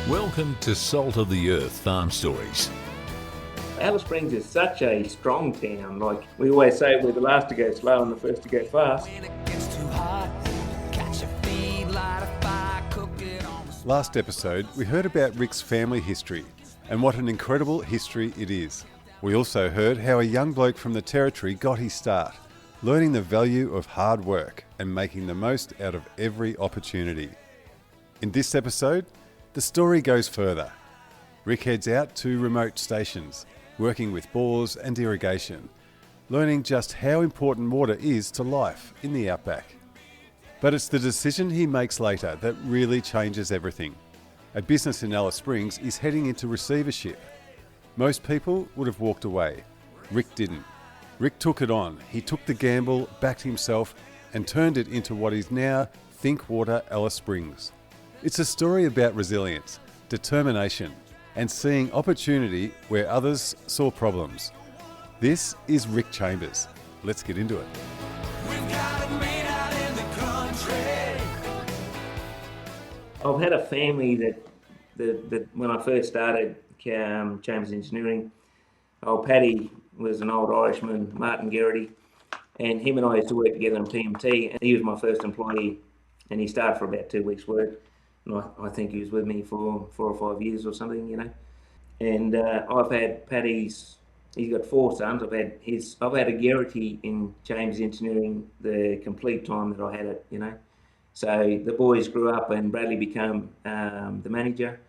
Welcome to Salt of the Earth Farm Stories. Alice Springs is such a strong town. Like we always say, we're the last to go slow and the first to go fast. Last episode, we heard about Rick's family history and what an incredible history it is. We also heard how a young bloke from the Territory got his start, learning the value of hard work and making the most out of every opportunity. In this episode, the story goes further. Rick heads out to remote stations, working with bores and irrigation, learning just how important water is to life in the outback. But it's the decision he makes later that really changes everything. A business in Alice Springs is heading into receivership. Most people would have walked away. Rick didn't. Rick took it on. He took the gamble, backed himself, and turned it into what is now Think Water Alice Springs. It's a story about resilience, determination, and seeing opportunity where others saw problems. This is Rick Chambers. Let's get into it. I've had a family that when I first started Chambers Engineering, old Paddy was an old Irishman, Martin Garrity, and him and I used to work together on TMT, and he was my first employee, and he started for about 2 weeks' work, and I think he was with me for 4 or 5 years or something, you know. And I've had Paddy's. He's got 4 sons. I've had a Garrity in Chambers Engineering the complete time that I had it, you know. So the boys grew up and Bradley became the manager.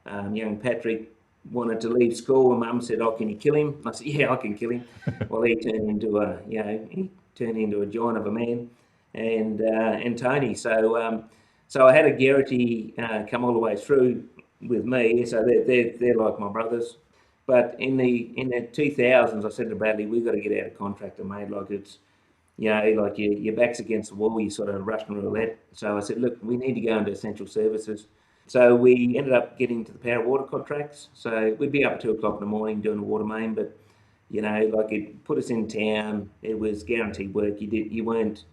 Young Patrick wanted to leave school and Mum said, "Oh, can you kill him?" I said, "Yeah, I can kill him." Well, he turned into a giant of a man, and Tony. So I had a Garrity come all the way through with me. So they're like my brothers. But in the 2000s, I said to Bradley, "We've got to get out of contractor, mate. Like it's, you know, like your back's against the wall. You sort of Russian roulette." So I said, "Look, we need to go into essential services." So we ended up getting to the power water contracts. So we'd be up at 2:00 in the morning doing a water main, but you know, like it put us in town. It was guaranteed work. You weren't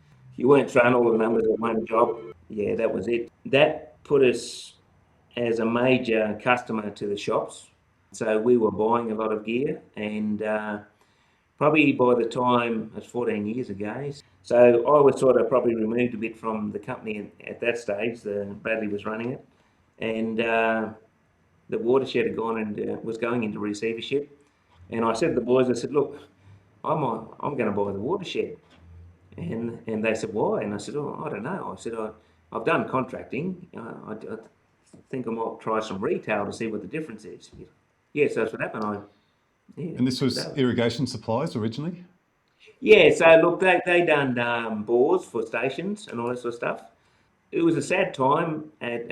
throwing all the numbers at one job. Yeah, that was it. That put us as a major customer to the shops. So we were buying a lot of gear, and probably by the time, it's 14 years ago, so I was sort of probably removed a bit from the company at that stage. Bradley was running it, and the watershed had gone and was going into receivership. And I said to the boys, I said, "Look, I'm going to buy the watershed." And they said, "Why?" And I said, "Oh, I don't know." I said, "I've done contracting. I think I might try some retail to see what the difference is." Yeah, so that's what happened. And this was irrigation supplies originally? Yeah, so look, they done bores for stations and all that sort of stuff. It was a sad time at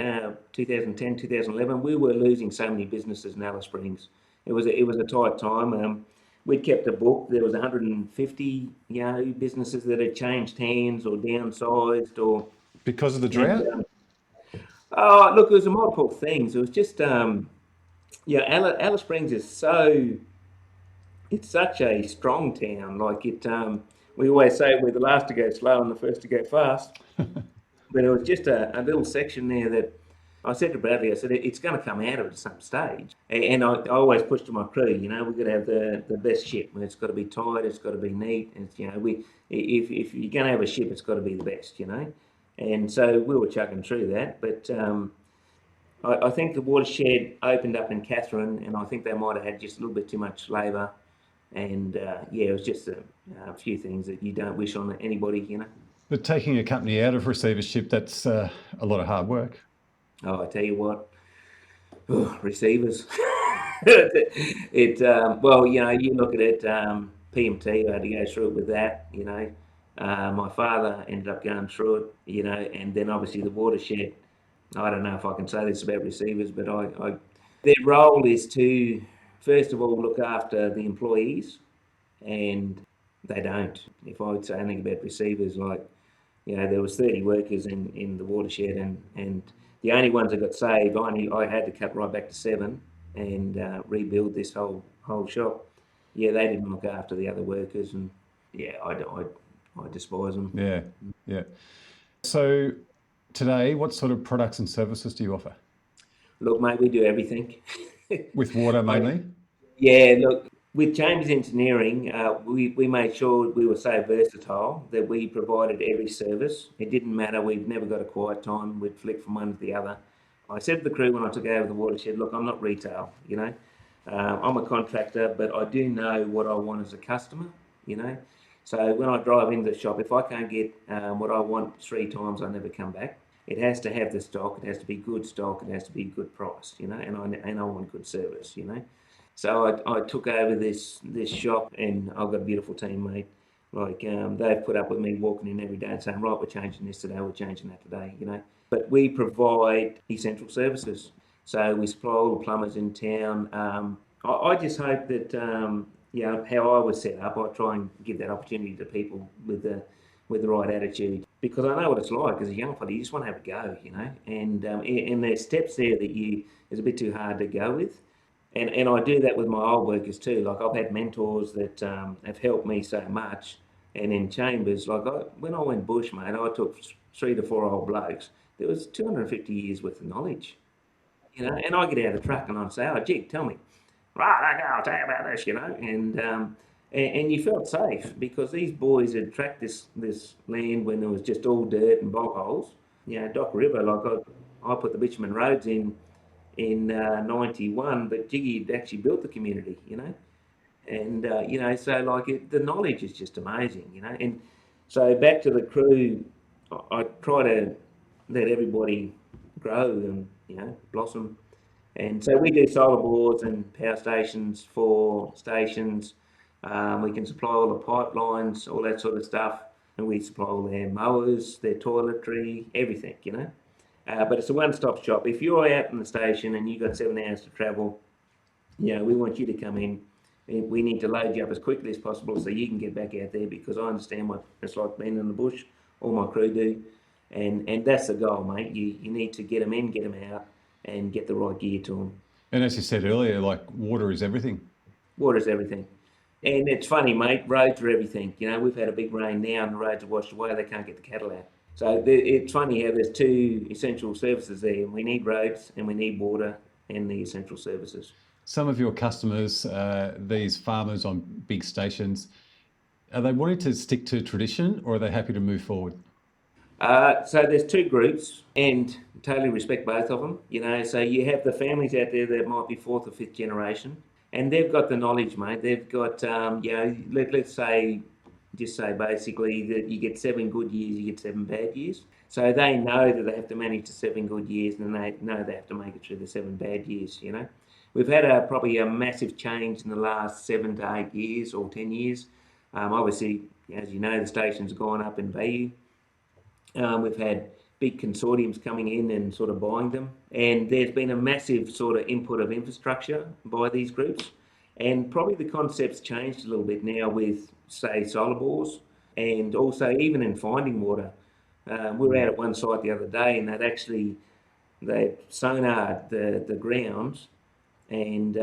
2010, 2011. We were losing so many businesses in Alice Springs. It was a tight time. We'd kept a book. There was 150, businesses that had changed hands or downsized or Because of the drought? Oh, look, it was a multiple things. It was just Alice Springs is it's such a strong town. Like it, we always say we're the last to go slow and the first to go fast. But it was just a little section there that I said to Bradley, I said, it's going to come out of it at some stage. And I always push to my crew, we've got to have the best ship. It's got to be tight, it's got to be neat. And, if you're going to have a ship, it's got to be the best, And so we were chugging through that. But I think the watershed opened up in Catherine, and I think they might have had just a little bit too much labour. And, it was just a few things that you don't wish on anybody, But taking a company out of receivership, that's a lot of hard work. Oh, I tell you what, receivers. You look at it, PMT, I had to go through it with that, My father ended up going through it, and then obviously the watershed. I don't know if I can say this about receivers, but their role is to, first of all, look after the employees, and they don't. If I would say anything about receivers, there was 30 workers in the watershed, and the only ones that got saved, I had to cut right back to 7 and rebuild this whole shop. Yeah, they didn't look after the other workers, and I despise them. Yeah. So today, what sort of products and services do you offer? Look, mate, we do everything. With water mainly? Yeah, look, with James Engineering, we made sure we were so versatile that we provided every service. It didn't matter. We've never got a quiet time. We'd flick from one to the other. I said to the crew when I took over the watershed, look, I'm not retail, you know. I'm a contractor, but I do know what I want as a customer, you know. So when I drive into the shop, if I can't get what I want 3 times, I never come back. It has to have the stock. It has to be good stock. It has to be good price, you know, and I want good service, you know. So I took over this shop, and I've got a beautiful team, mate. Like they've put up with me walking in every day and saying, right, we're changing this today, we're changing that today, you know. But we provide essential services. So we supply all the plumbers in town. I just hope that you know how I was set up. I try and give that opportunity to people with the right attitude, because I know what it's like as a young fella. You just want to have a go, you know. And there's steps there that you is a bit too hard to go with. And I do that with my old workers too. Like I've had mentors that have helped me so much. And in chambers, like when I went bush, mate, I took 3 to 4 old blokes. There was 250 years worth of knowledge, you know. And I get out of the truck and I'd say, "Oh, Jig, tell me." Right, okay, I'll tell you about this, you know. And you felt safe because these boys had tracked this land when there was just all dirt and bog holes. You know, Dock River, like I put the bitumen roads in '91, but Jiggy had actually built the community, you know. And you know, so like the knowledge is just amazing, you know. And so back to the crew, I try to let everybody grow and, you know, blossom. And so we do solar boards and power stations for stations. We can supply all the pipelines, all that sort of stuff, and we supply all their mowers, their toiletry, everything, you know. But it's a one-stop shop. If you're out in the station and you've got 7 hours to travel, you know, we want you to come in. We need to load you up as quickly as possible so you can get back out there, because I understand what it's like being in the bush. All my crew do. And that's the goal, mate. You need to get them in, get them out, and get the right gear to them. And as you said earlier, like water is everything. Water's everything. And it's funny, mate, roads are everything. You know, we've had a big rain now and the roads are washed away. They can't get the cattle out. So it's funny how there's 2 essential services there. We need roads and we need water and the essential services. Some of your customers, these farmers on big stations, are they wanting to stick to tradition or are they happy to move forward? So there's 2 groups, and totally respect both of them. You know, so you have the families out there that might be 4th or 5th generation, and they've got the knowledge, mate. They've got, you know, let's say, just say basically that you get 7 good years, you get 7 bad years. So they know that they have to manage the 7 good years, and they know they have to make it through the 7 bad years. You know, we've had probably a massive change in the last 7 to 8 years or 10 years. Obviously, as you know, the station's gone up in value. We've had big consortiums coming in and sort of buying them, and there's been a massive sort of input of infrastructure by these groups, and probably the concept's changed a little bit now with, say, solar bores, and also even in finding water. We were out at one site the other day, and they sonared the grounds, and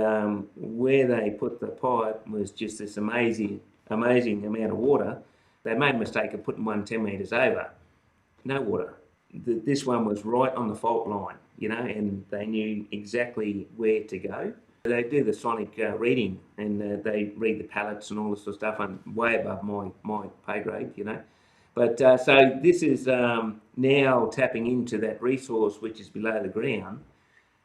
where they put the pipe was just this amazing amount of water. They made a mistake of putting one 10 metres over. No water. This one was right on the fault line, you know, and they knew exactly where to go. They do the sonic reading, and they read the pallets and all this sort of stuff. I'm way above my pay grade, you know. But so this is now tapping into that resource which is below the ground,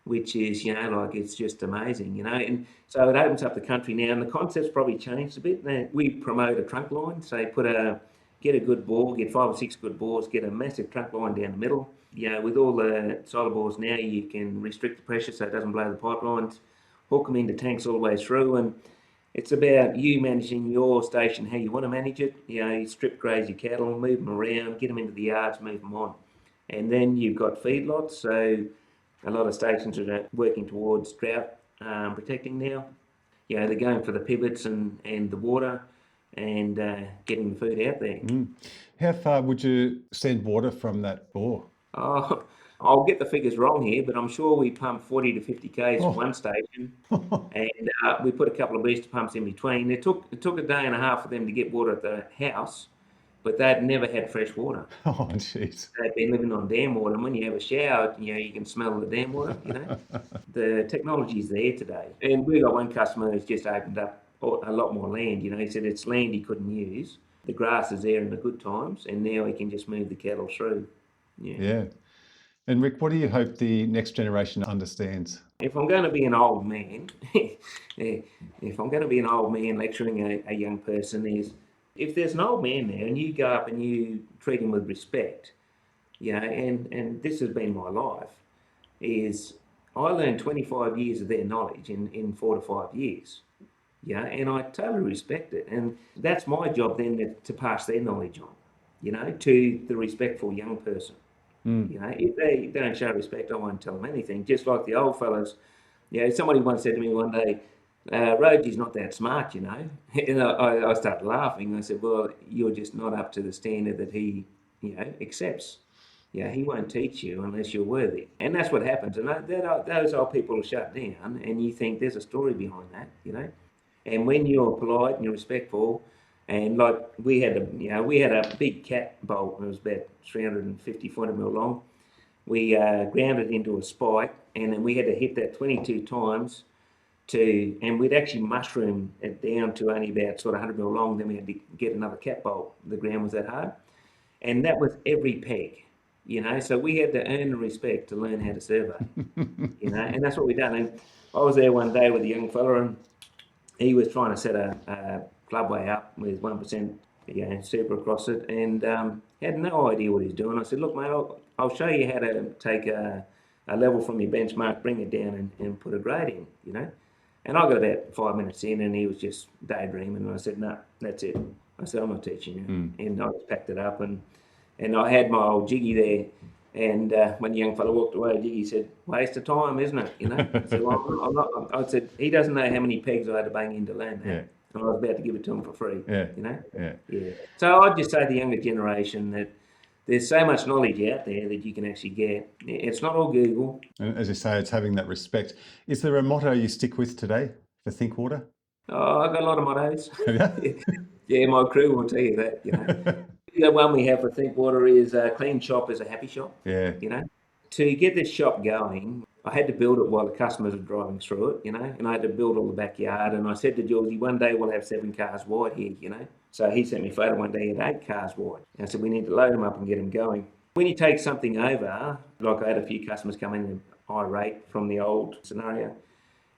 which is, you know, like it's just amazing, you know. And so it opens up the country now, and the concept's probably changed a bit. We promote a trunk line, so get a good bore, get 5 or 6 good bores, get a massive trunk line down the middle. You know, with all the solar bores now, you can restrict the pressure so it doesn't blow the pipelines, hook them into tanks all the way through, and it's about you managing your station how you want to manage it. You know, you strip graze your cattle, move them around, get them into the yards, move them on. And then you've got feedlots, so a lot of stations are working towards drought protecting now. You know, they're going for the pivots and the water, and getting the food out there. How far would you send water from that bore? Oh, I'll get the figures wrong here, but I'm sure we pump 40 to 50 k's from one station, and we put a couple of booster pumps in between. It took a day and a half for them to get water at the house, but they'd never had fresh water. Oh, jeez. They'd been living on dam water, and when you have a shower, you can smell the dam water. The technology's there today. And we got one customer who's just opened up a lot more land. He said it's land he couldn't use. The grass is there in the good times, and now he can just move the cattle through. Yeah. And Rick, what do you hope the next generation understands? If I'm going to be an old man, if I'm going to be an old man lecturing a young person, is if there's an old man there and you go up and you treat him with respect, and this has been my life, is I learned 25 years of their knowledge in 4 to 5 years. And I totally respect it. And that's my job then to pass their knowledge on, to the respectful young person. If they don't show respect, I won't tell them anything. Just like the old fellas, somebody once said to me one day, Roger's not that smart, And I started laughing. I said, well, you're just not up to the standard that he, accepts. He won't teach you unless you're worthy. And that's what happens. And those old people are shut down, and you think there's a story behind that, And when you're polite and you're respectful, and like we had a big cat bolt. It was about 350, 400 mil long. We ground it into a spike, and then we had to hit that 22 times and we'd actually mushroom it down to only about sort of 100 mil long. Then we had to get another cat bolt. The ground was that hard, and that was every peg. So we had to earn the respect to learn how to survey. And that's what we done. And I was there one day with a young fella, and he was trying to set a clubway up with 1% super across it, and had no idea what he's doing. I said, look, mate, I'll show you how to take a level from your benchmark, bring it down and put a grade in, And I got about 5 minutes in, and he was just daydreaming, and I said, no, that's it. I said, I'm not teaching you. And I just packed it up, and I had my old jiggy there, and when the young fella walked away, Jiggy said, waste of time, isn't it? I said, well, I'm not. I said, he doesn't know how many pegs I had to bang in to learn that. Yeah. And I was about to give it to him for free. Yeah. Yeah. So I'd just say to the younger generation that there's so much knowledge out there that you can actually get. It's not all Google. And as you say, it's having that respect. Is there a motto you stick with today for Thinkwater? Oh, I've got a lot of mottos. Yeah, my crew will tell you that. The one we have for Thinkwater is clean shop is a happy shop. Yeah. To get this shop going, I had to build it while the customers were driving through it, and I had to build all the backyard. And I said to Georgie, one day we'll have 7 cars wide here, So he sent me a photo one day, he had 8 cars wide. And I said, we need to load them up and get them going. When you take something over, like I had a few customers come in irate from the old scenario,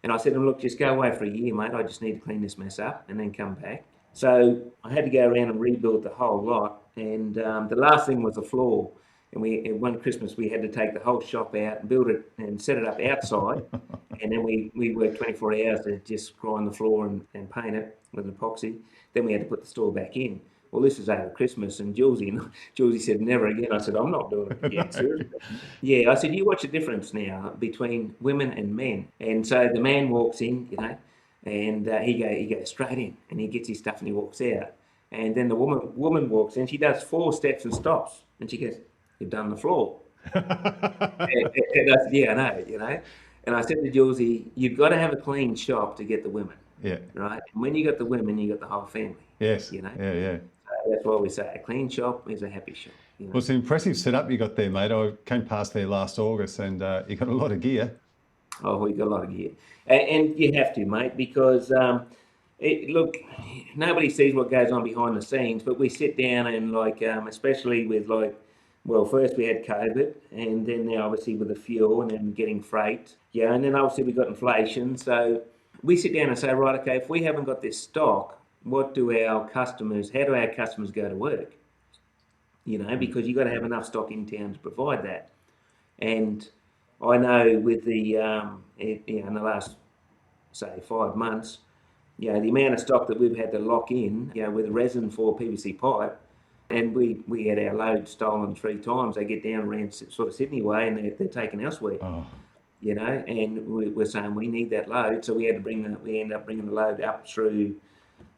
and I said to them, look, just go away for a year, mate. I just need to clean this mess up and then come back. So I had to go around and rebuild the whole lot. And the last thing was the floor. And one Christmas we had to take the whole shop out and build it and set it up outside. And then we worked 24 hours to just grind the floor and paint it with epoxy. Then we had to put the store back in. Well, this is over Christmas, and Julesy said, never again. I said, I'm not doing it again, seriously. Yeah, I said, you watch the difference now between women and men. And so the man walks in, and he goes straight in, and he gets his stuff and he walks out. And then the woman walks in, she does 4 steps and stops, and she goes, you've done the floor. and I said, yeah, I know, And I said to Julesy, you've got to have a clean shop to get the women. Yeah. Right? And when you got the women, you got the whole family. Yes. Yeah. So that's why we say a clean shop is a happy shop. Well, it's an impressive setup you got there, mate. I came past there last August, and you got a lot of gear. Oh, we got a lot of gear. And you have to, mate, because look, nobody sees what goes on behind the scenes, but we sit down and especially with first we had COVID, and then now obviously with the fuel and then getting freight. Yeah, and then obviously we got inflation. So we sit down and say, right, okay, if we haven't got this stock, how do our customers go to work? Because you've got to have enough stock in town to provide that. And I know with the, in the last, say, 5 months, the amount of stock that we've had to lock in, with resin for PVC pipe, and we had our load stolen 3 times. They get down around sort of Sydney way, and they're taken elsewhere. Oh. And we're saying we need that load, so we end up bringing the load up through,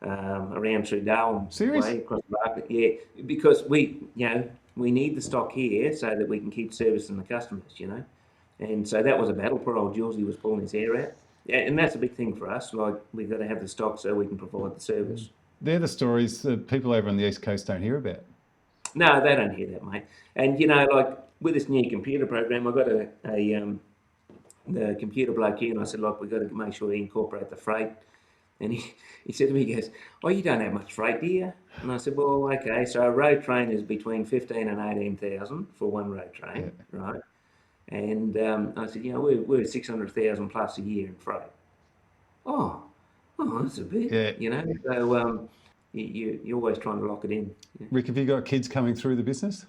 around through Darwin. Seriously? Way across the market. Yeah, because we need the stock here so that we can keep servicing the customers, And so that was a battle. Poor old Julesy was pulling his hair out. Yeah, and that's a big thing for us. We've got to have the stock so we can provide the service. They're the stories that people over on the East Coast don't hear about. No, they don't hear that, mate. And like with this new computer program, I got the computer bloke here, and I said, like, we've got to make sure we incorporate the freight. And he said to me, he goes, "Oh, you don't have much freight, do you?" And I said, "Well, okay, so a road train is between 15 and 18,000 for one road train, right?" And I said, we're 600,000 plus a year in freight. Oh, that's a bit, So you're always trying to lock it in. Yeah. Rick, have you got kids coming through the business?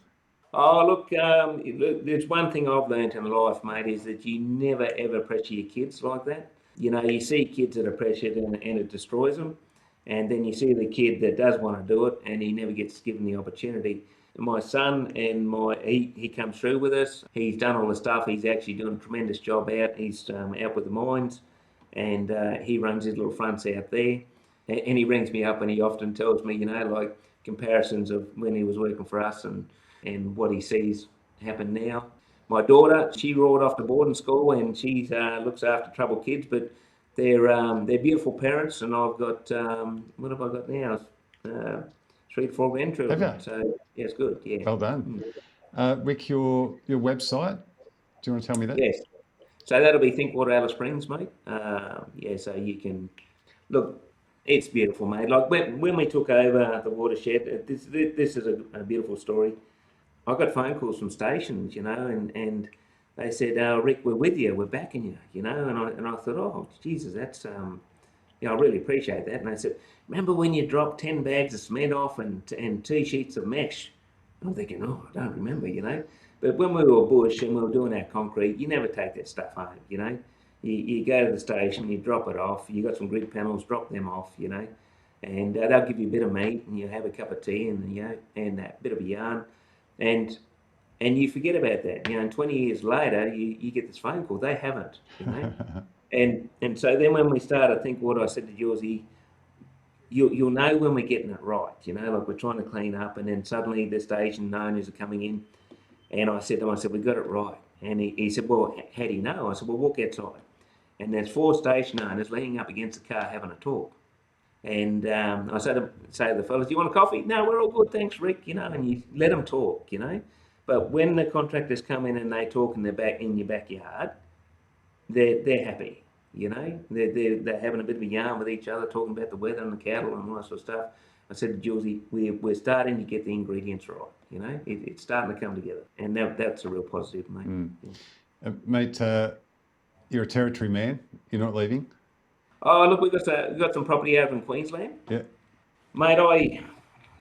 Oh, look, there's one thing I've learned in life, mate, is that you never ever pressure your kids like that. You see kids that are pressured and it destroys them. And then you see the kid that does want to do it and he never gets given the opportunity. My son and he comes through with us. He's done all the stuff. He's actually doing a tremendous job out. He's out with the mines and he runs his little fronts out there. And he rings me up and he often tells me, like comparisons of when he was working for us and what he sees happen now. My daughter, she roared off to boarding school and she looks after troubled kids, but they're beautiful parents, and I've got what have I got now? 3 to 4 grandchildren. Have you? So yeah, it's good. Yeah. Well done. Rick, your website, do you want to tell me that? Yes. So that'll be Thinkwater Alice Springs, mate. So you can look. It's beautiful, mate. Like when we took over the watershed, this is a beautiful story. I got phone calls from stations, and they said, "Rick, we're with you, we're backing you," and I thought, "Oh, Jesus, that's I really appreciate that." And they said, "Remember when you dropped 10 bags of cement off and 2 sheets of mesh?" I'm thinking, "Oh, I don't remember," But when we were bush and we were doing our concrete, you never take that stuff home, You go to the station, you drop it off. You got some grid panels, drop them off, and they'll give you a bit of meat, and you have a cup of tea, and that bit of a yarn, and you forget about that, and 20 years later, you get this phone call. They haven't, and so then when we started, I think what I said to Josie, you'll know when we're getting it right, like we're trying to clean up, and then suddenly the station owners are coming in, and I said to him, we got it right, and he said, "Well, how do you know?" I said, "Well, walk outside." And there's 4 station owners leaning up against the car having a talk. And I say to the fellas, "Do you want a coffee?" "No, we're all good, thanks, Rick," and you let them talk, But when the contractors come in and they talk in your backyard, they're happy, They're having a bit of a yarn with each other, talking about the weather and the cattle and all that sort of stuff. I said to Julie, we're starting to get the ingredients right, It's starting to come together. And that's a real positive, mate. Yeah. Mate, you're a territory man. You're not leaving? Oh, look, we've got some property over in Queensland. Yeah. Mate,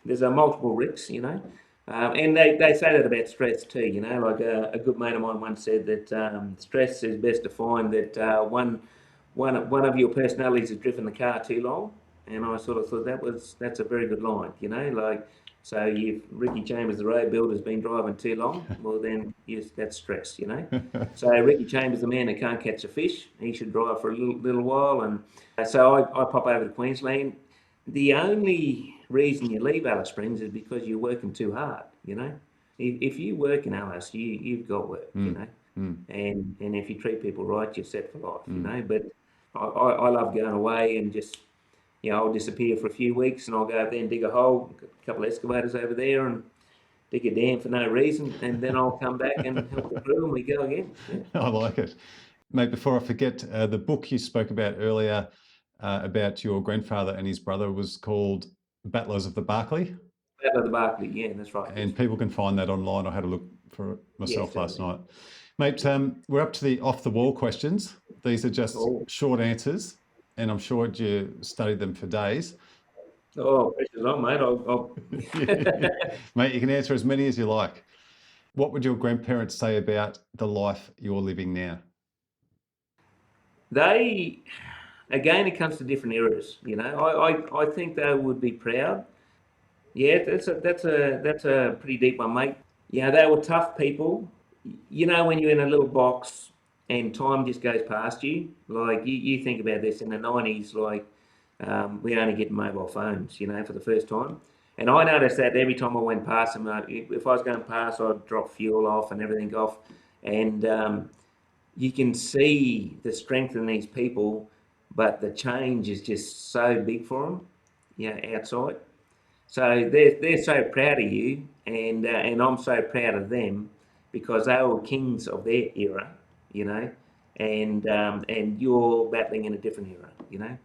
there's multiple Ricks, and they say that about stress too, like a good mate of mine once said that stress is best defined that one of your personalities has driven the car too long, and I sort of thought that's a very good line, like, so if Ricky Chambers, the road builder, has been driving too long, well then, yes, that's stress, So Ricky Chambers, the man that can't catch a fish, he should drive for a little while, and so I pop over to Queensland. The only reason you leave Alice Springs is because you're working too hard, If you work in Alice, you've got work, And if you treat people right, you're set for life, But I love going away and just, I'll disappear for a few weeks and I'll go over there and dig a hole, a couple of excavators over there and dig a dam for no reason, and then I'll come back and help the crew and we go again. Yeah. I like it. Mate, before I forget, the book you spoke about earlier about your grandfather and his brother was called Battlers of the Barclay. Battle of the Barclay, yeah, that's right. And people can find that online. I had a look for it myself last night. Mate, we're up to the off-the-wall questions. These are just short answers, and I'm sure you studied them for days. Oh, pressure's on, mate. Mate, you can answer as many as you like. What would your grandparents say about the life you're living now? Again, it comes to different eras. I think they would be proud. Yeah, that's a pretty deep one, mate. Yeah, they were tough people. When you're in a little box and time just goes past you, like you think about this in the 90s, like we only get mobile phones, for the first time. And I noticed that every time I went past them, if I was going past, I'd drop fuel off and everything off. And you can see the strength in these people, but the change is just so big for them, outside. So they're so proud of you, and I'm so proud of them because they were kings of their era, you know, and you're battling in a different era, you know.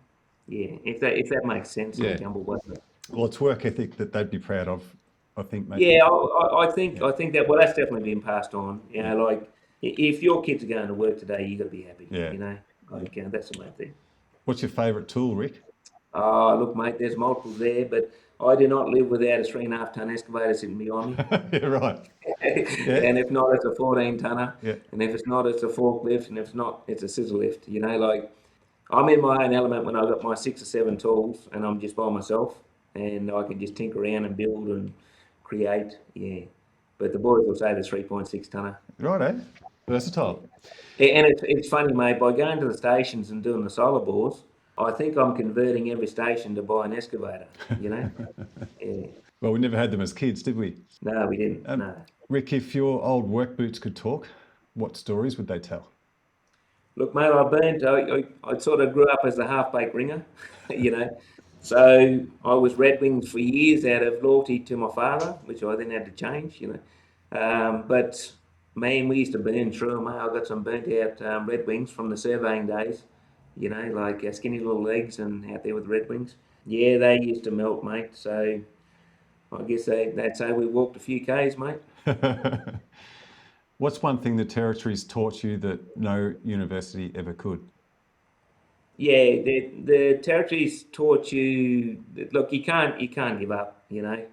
Yeah, if that makes sense, Yeah. like humble wasn't it? Well, it's work ethic that they'd be proud of, I think, mate. Yeah, I think that that's definitely been passed on. You know, like if your kids are going to work today, you got to be happy. Yeah. You know, like that's the main thing. What's your favourite tool, Rick? Oh, look, mate, there's multiples there, but I do not live without a 3.5 ton excavator sitting behind me. Yeah, right. And if not, it's a 14 tonner. Yeah. And if it's not, it's a forklift. And if it's not, it's a scissor lift. You know, like I'm in my own element when I've got my 6 or 7 tools and I'm just by myself and I can just tinker around and build and create. Yeah. But the boys will say the 3.6 tonner. Right, eh? Versatile. And it's funny, mate, by going to the stations and doing the solar bores, I think I'm converting every station to buy an excavator, you know? Yeah. Well, we never had them as kids, did we? No, we didn't. No. Rick, if your old work boots could talk, what stories would they tell? Look, mate, I sort of grew up as a half-baked ringer, you know. So I was Red Wings for years out of loyalty to my father, which I then had to change, you know. But, man, we used to burn through them, mate. I got some burnt out Red Wings from the surveying days, you know, like skinny little legs and out there with Red Wings. Yeah, they used to melt, mate. So I guess they'd say we walked a few Ks, mate. What's one thing the Territories taught you that no university ever could? Yeah, the Territories taught you that, look, you can't give up, you know.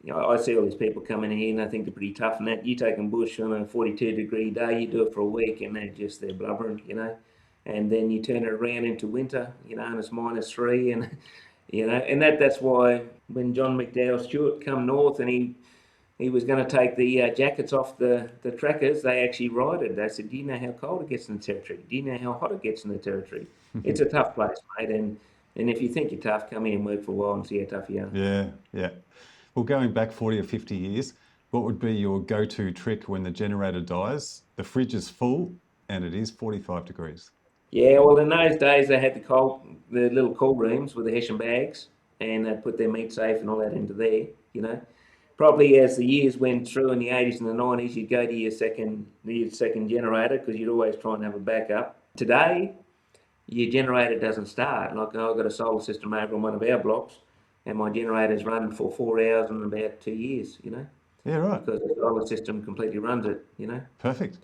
You know, I see all these people coming in here and I think they're pretty tough and that. You take them bush on a 42-degree day, you do it for a week and they're blubbering, you know. And then you turn it around into winter, you know, and it's -3 and, you know, and that's why when John McDowell Stewart come north and he was going to take the jackets off the trackers, they actually rioted. They said, do you know how cold it gets in the Territory? Do you know how hot it gets in the Territory? It's a tough place, mate. And if you think you're tough, come here and work for a while and see how tough you are. Yeah, yeah. Well, going back 40 or 50 years, what would be your go-to trick when the generator dies, the fridge is full, and it is 45 degrees? Yeah, well, in those days, they had the little cool rooms with the Hessian bags, and they'd put their meat safe and all that into there, you know. Probably as the years went through in the 80s and the 90s, you'd go to your second generator because you'd always try and have a backup. Today, your generator doesn't start. Like I've got a solar system over on one of our blocks, and my generator's run for 4 hours in about 2 years, you know. Yeah, right. Because the solar system completely runs it, you know. Perfect.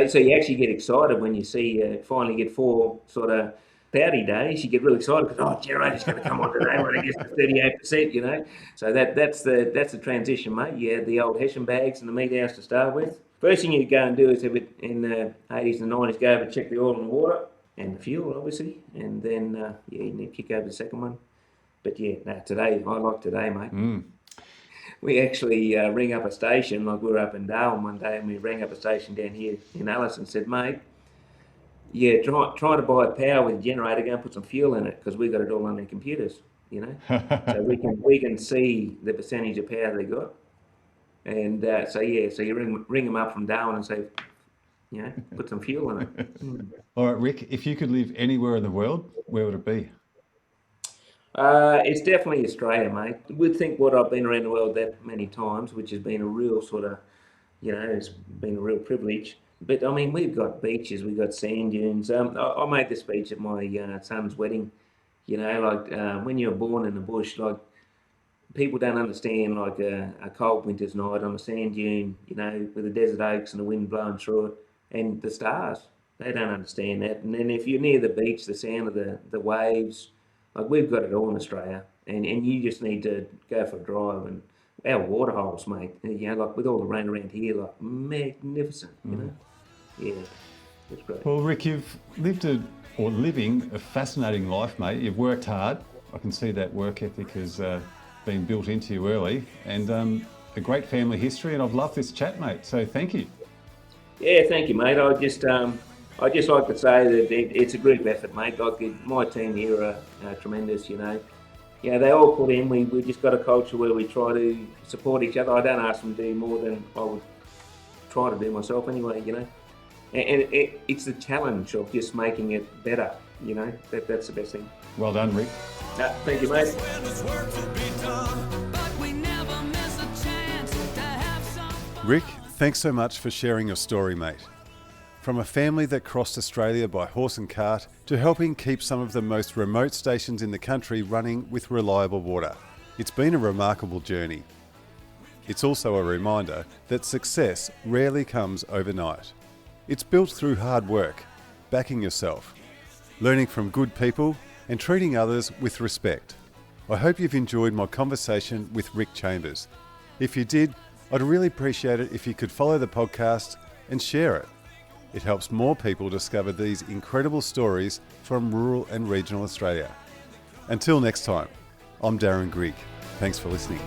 So you actually get excited when you see finally get 4 sort of cloudy days. You get really excited because generator's going to come on today when it gets to 38%. You know, so that's the transition, mate. You had the old Hessian bags and the meat house to start with. First thing you go and do is have it in the 80s and 90s. Go over and check the oil and water and the fuel, obviously, and then you need to kick over the second one. But yeah, today I like today, mate. We actually ring up a station, like we were up in Darwin one day, and we rang up a station down here in Alice and said, mate, yeah, try to buy power with a generator, go and put some fuel in it, because we've got it all on their computers, you know. So we can see the percentage of power they got. And so you ring them up from Darwin and say, you know, put some fuel in it. All right, Rick, if you could live anywhere in the world, where would it be? It's definitely Australia, mate. We'd think what I've been around the world that many times, which has been a real sort of, you know, it's been a real privilege. But I mean, we've got beaches, we've got sand dunes. I made this speech at my son's wedding. You know, like when you're born in the bush, like people don't understand like a cold winter's night on a sand dune, you know, with the desert oaks and the wind blowing through it, and the stars. They don't understand that. And then if you're near the beach, the sound of the waves. Like we've got it all in Australia, and you just need to go for a drive. And our water holes, mate, you know, like with all the rain around here, like magnificent, you know. Yeah, it's great. Well, Rick, you've living a fascinating life, mate. You've worked hard. I can see that work ethic has been built into you early, and a great family history. And I've loved this chat, mate. So thank you. Yeah, thank you, mate. I just like to say that it's a group effort, mate. Like my team here are tremendous, you know. You know, they all put in. We just got a culture where we try to support each other. I don't ask them to do more than I would try to do myself anyway, you know. And it's the challenge of just making it better, you know. That's the best thing. Well done, Rick. Thank you, mate. Rick, thanks so much for sharing your story, mate. From a family that crossed Australia by horse and cart to helping keep some of the most remote stations in the country running with reliable water. It's been a remarkable journey. It's also a reminder that success rarely comes overnight. It's built through hard work, backing yourself, learning from good people and treating others with respect. I hope you've enjoyed my conversation with Rick Chambers. If you did, I'd really appreciate it if you could follow the podcast and share it. It helps more people discover these incredible stories from rural and regional Australia. Until next time, I'm Darren Grigg. Thanks for listening.